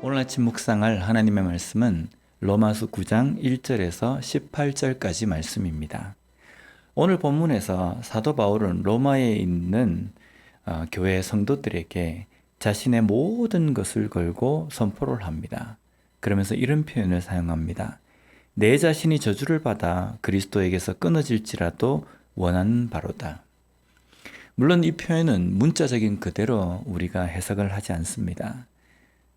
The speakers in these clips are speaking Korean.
오늘 아침 묵상할 하나님의 말씀은 로마서 9장 1절에서 18절까지 말씀입니다. 오늘 본문에서 사도 바울은 로마에 있는 교회 성도들에게 자신의 모든 것을 걸고 선포를 합니다. 그러면서 이런 표현을 사용합니다. 내 자신이 저주를 받아 그리스도에게서 끊어질지라도 원하는 바로다. 물론 이 표현은 문자적인 그대로 우리가 해석을 하지 않습니다.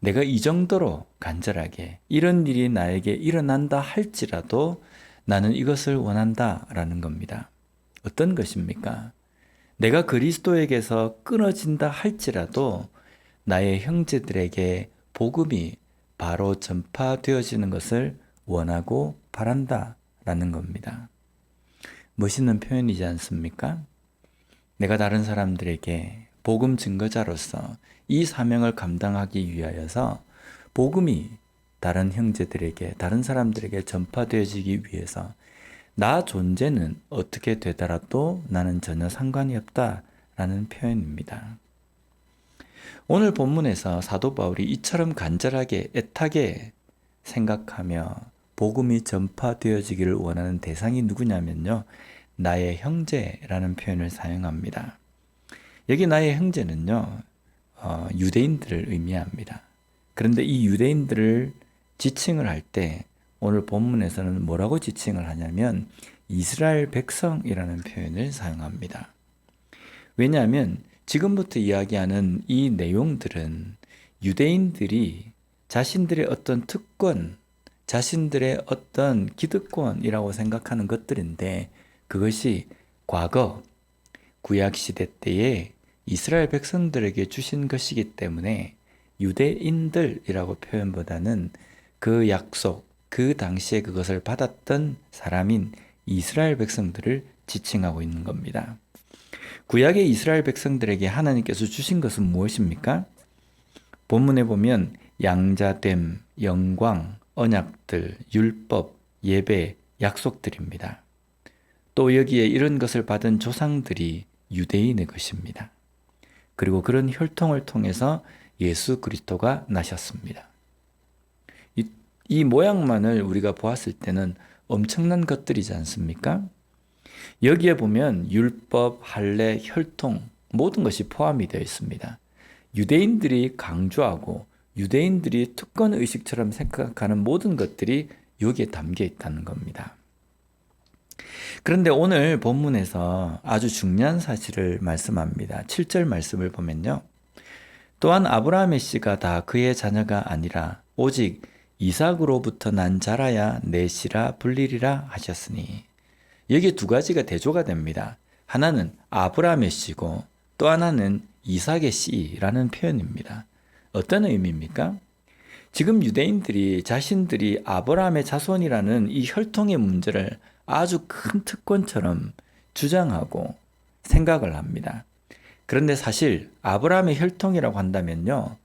내가 이 정도로 간절하게 이런 일이 나에게 일어난다 할지라도 나는 이것을 원한다 라는 겁니다. 어떤 것입니까? 내가 그리스도에게서 끊어진다 할지라도 나의 형제들에게 복음이 바로 전파되어지는 것을 원하고 바란다 라는 겁니다. 멋있는 표현이지 않습니까? 내가 다른 사람들에게 복음 증거자로서 이 사명을 감당하기 위하여서 복음이 다른 형제들에게, 다른 사람들에게 전파되어지기 위해서 나 존재는 어떻게 되더라도 나는 전혀 상관이 없다라는 표현입니다. 오늘 본문에서 사도 바울이 이처럼 간절하게 애타게 생각하며 복음이 전파되어지기를 원하는 대상이 누구냐면요. 나의 형제라는 표현을 사용합니다. 여기 나의 형제는요. 유대인들을 의미합니다. 그런데 이 유대인들을 지칭을 할 때 오늘 본문에서는 뭐라고 지칭을 하냐면 이스라엘 백성이라는 표현을 사용합니다. 왜냐하면 지금부터 이야기하는 이 내용들은 유대인들이 자신들의 어떤 특권, 자신들의 어떤 기득권이라고 생각하는 것들인데 그것이 과거 구약시대 때에 이스라엘 백성들에게 주신 것이기 때문에 유대인들이라고 표현보다는 그 약속, 그 당시에 그것을 받았던 사람인 이스라엘 백성들을 지칭하고 있는 겁니다. 구약의 이스라엘 백성들에게 하나님께서 주신 것은 무엇입니까? 본문에 보면 양자됨, 영광, 언약들, 율법, 예배, 약속들입니다. 또 여기에 이런 것을 받은 조상들이 유대인의 것입니다. 그리고 그런 혈통을 통해서 예수 그리스도가 나셨습니다. 이 모양만을 우리가 보았을 때는 엄청난 것들이지 않습니까? 여기에 보면 율법, 할례, 혈통 모든 것이 포함이 되어 있습니다. 유대인들이 강조하고 유대인들이 특권의식처럼 생각하는 모든 것들이 여기에 담겨 있다는 겁니다. 그런데 오늘 본문에서 아주 중요한 사실을 말씀합니다. 7절 말씀을 보면요. 또한 아브라함의 씨가 다 그의 자녀가 아니라 오직 이삭으로부터 난 자라야 내 씨라 불리리라 하셨으니 여기 두 가지가 대조가 됩니다. 하나는 아브라함의 씨고 또 하나는 이삭의 씨라는 표현입니다. 어떤 의미입니까? 지금 유대인들이 자신들이 아브라함의 자손이라는 이 혈통의 문제를 아주 큰 특권처럼 주장하고 생각을 합니다. 그런데 사실 아브라함의 혈통이라고 한다면요.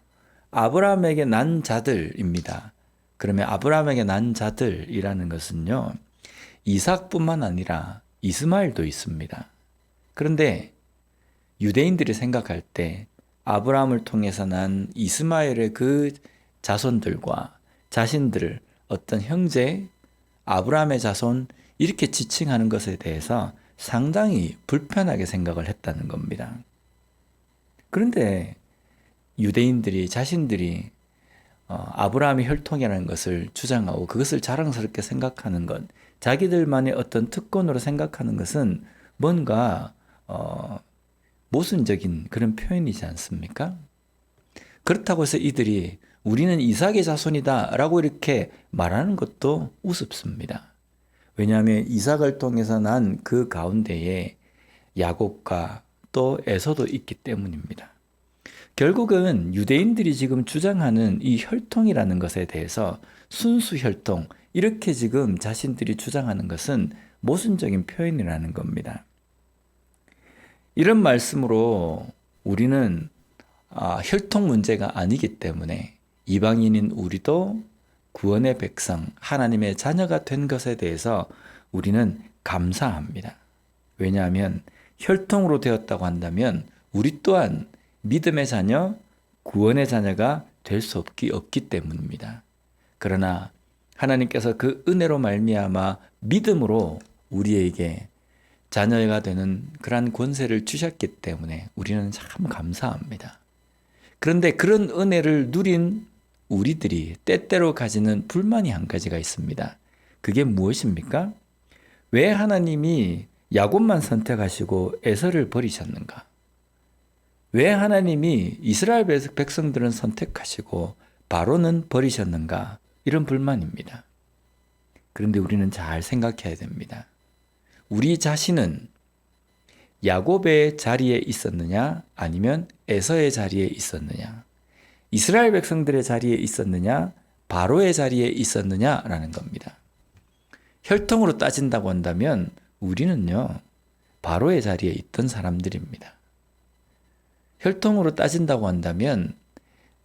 아브라함에게 난 자들입니다. 그러면 아브라함에게 난 자들이라는 것은요. 이삭뿐만 아니라 이스마엘도 있습니다. 그런데 유대인들이 생각할 때 아브라함을 통해서 난 이스마엘의 그 자손들과 자신들을 어떤 형제, 아브라함의 자손 이렇게 지칭하는 것에 대해서 상당히 불편하게 생각을 했다는 겁니다. 그런데 유대인들이 자신들이 아브라함의 혈통이라는 것을 주장하고 그것을 자랑스럽게 생각하는 것, 자기들만의 어떤 특권으로 생각하는 것은 뭔가 모순적인 그런 표현이지 않습니까? 그렇다고 해서 이들이 우리는 이삭의 자손이다 라고 이렇게 말하는 것도 우습습니다. 왜냐하면 이삭을 통해서 난 그 가운데에 야곱과 또 에서도 있기 때문입니다. 결국은 유대인들이 지금 주장하는 이 혈통이라는 것에 대해서 순수 혈통, 이렇게 지금 자신들이 주장하는 것은 모순적인 표현이라는 겁니다. 이런 말씀으로 우리는 혈통 문제가 아니기 때문에 이방인인 우리도 구원의 백성, 하나님의 자녀가 된 것에 대해서 우리는 감사합니다. 왜냐하면 혈통으로 되었다고 한다면 우리 또한 믿음의 자녀, 구원의 자녀가 될 수 없기 때문입니다. 그러나 하나님께서 그 은혜로 말미암아 믿음으로 우리에게 자녀가 되는 그러한 권세를 주셨기 때문에 우리는 참 감사합니다. 그런데 그런 은혜를 누린 우리들이 때때로 가지는 불만이 한 가지가 있습니다. 그게 무엇입니까? 왜 하나님이 야곱만 선택하시고 에서를 버리셨는가? 왜 하나님이 이스라엘 백성들은 선택하시고 바로는 버리셨는가? 이런 불만입니다. 그런데 우리는 잘 생각해야 됩니다. 우리 자신은 야곱의 자리에 있었느냐 아니면 에서의 자리에 있었느냐, 이스라엘 백성들의 자리에 있었느냐 바로의 자리에 있었느냐라는 겁니다. 혈통으로 따진다고 한다면 우리는요 바로의 자리에 있던 사람들입니다. 혈통으로 따진다고 한다면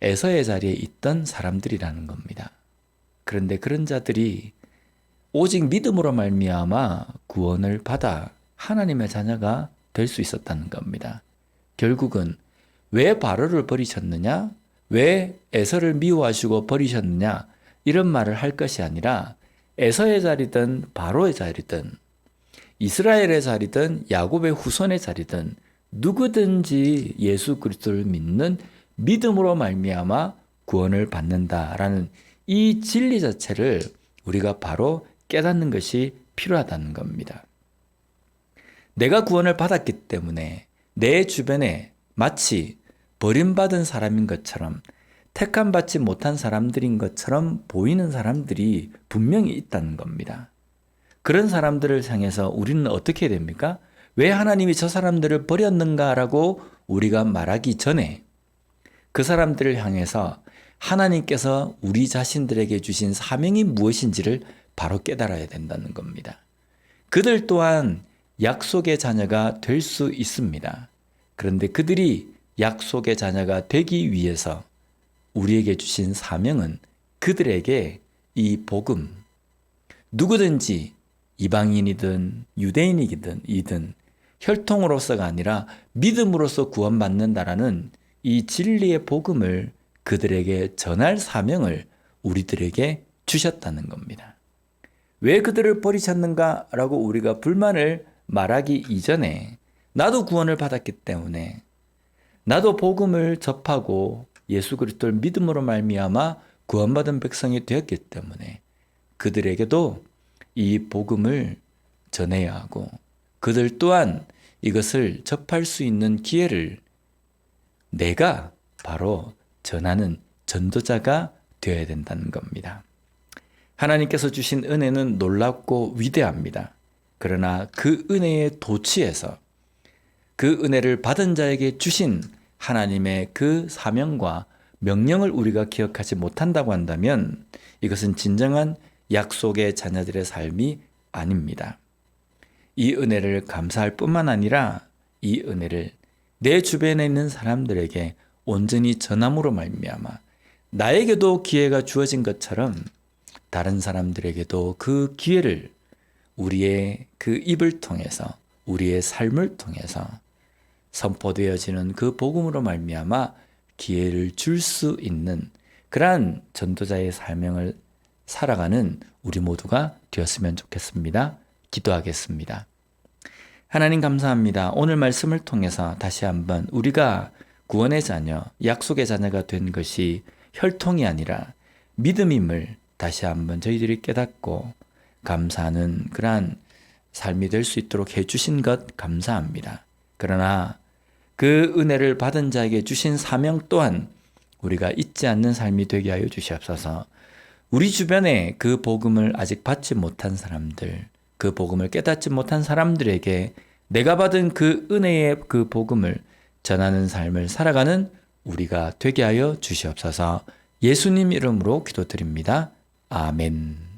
에서의 자리에 있던 사람들이라는 겁니다. 그런데 그런 자들이 오직 믿음으로 말미암아 구원을 받아 하나님의 자녀가 될 수 있었다는 겁니다. 결국은 왜 바로를 버리셨느냐? 왜 에서를 미워하시고 버리셨느냐? 이런 말을 할 것이 아니라 에서의 자리든 바로의 자리든 이스라엘의 자리든 야곱의 후손의 자리든 누구든지 예수 그리스도를 믿는 믿음으로 말미암아 구원을 받는다라는 이 진리 자체를 우리가 바로 깨닫는 것이 필요하다는 겁니다. 내가 구원을 받았기 때문에 내 주변에 마치 버림받은 사람인 것처럼 택함받지 못한 사람들인 것처럼 보이는 사람들이 분명히 있다는 겁니다. 그런 사람들을 향해서 우리는 어떻게 해야 됩니까? 왜 하나님이 저 사람들을 버렸는가라고 우리가 말하기 전에 그 사람들을 향해서 하나님께서 우리 자신들에게 주신 사명이 무엇인지를 바로 깨달아야 된다는 겁니다. 그들 또한 약속의 자녀가 될 수 있습니다. 그런데 그들이 약속의 자녀가 되기 위해서 우리에게 주신 사명은 그들에게 이 복음, 누구든지 이방인이든 유대인이든 혈통으로서가 아니라 믿음으로써 구원받는다라는 이 진리의 복음을 그들에게 전할 사명을 우리들에게 주셨다는 겁니다. 왜 그들을 버리셨는가라고 우리가 불만을 말하기 이전에 나도 구원을 받았기 때문에 나도 복음을 접하고 예수 그리스도를 믿음으로 말미암아 구원받은 백성이 되었기 때문에 그들에게도 이 복음을 전해야 하고 그들 또한 이것을 접할 수 있는 기회를 내가 바로 전하는 전도자가 되어야 된다는 겁니다. 하나님께서 주신 은혜는 놀랍고 위대합니다. 그러나 그 은혜의 도취에서 그 은혜를 받은 자에게 주신 하나님의 그 사명과 명령을 우리가 기억하지 못한다고 한다면 이것은 진정한 약속의 자녀들의 삶이 아닙니다. 이 은혜를 감사할 뿐만 아니라 이 은혜를 내 주변에 있는 사람들에게 온전히 전함으로 말미암아 나에게도 기회가 주어진 것처럼 다른 사람들에게도 그 기회를 우리의 그 입을 통해서 우리의 삶을 통해서 선포되어지는 그 복음으로 말미암아 기회를 줄 수 있는 그러한 전도자의 사명을 살아가는 우리 모두가 되었으면 좋겠습니다. 기도하겠습니다. 하나님 감사합니다. 오늘 말씀을 통해서 다시 한번 우리가 구원의 자녀, 약속의 자녀가 된 것이 혈통이 아니라 믿음임을 다시 한번 저희들이 깨닫고 감사하는 그러한 삶이 될 수 있도록 해주신 것 감사합니다. 그러나 그 은혜를 받은 자에게 주신 사명 또한 우리가 잊지 않는 삶이 되게 하여 주시옵소서. 우리 주변에 그 복음을 아직 받지 못한 사람들, 그 복음을 깨닫지 못한 사람들에게 내가 받은 그 은혜의 그 복음을 전하는 삶을 살아가는 우리가 되게 하여 주시옵소서. 예수님 이름으로 기도드립니다. 아멘.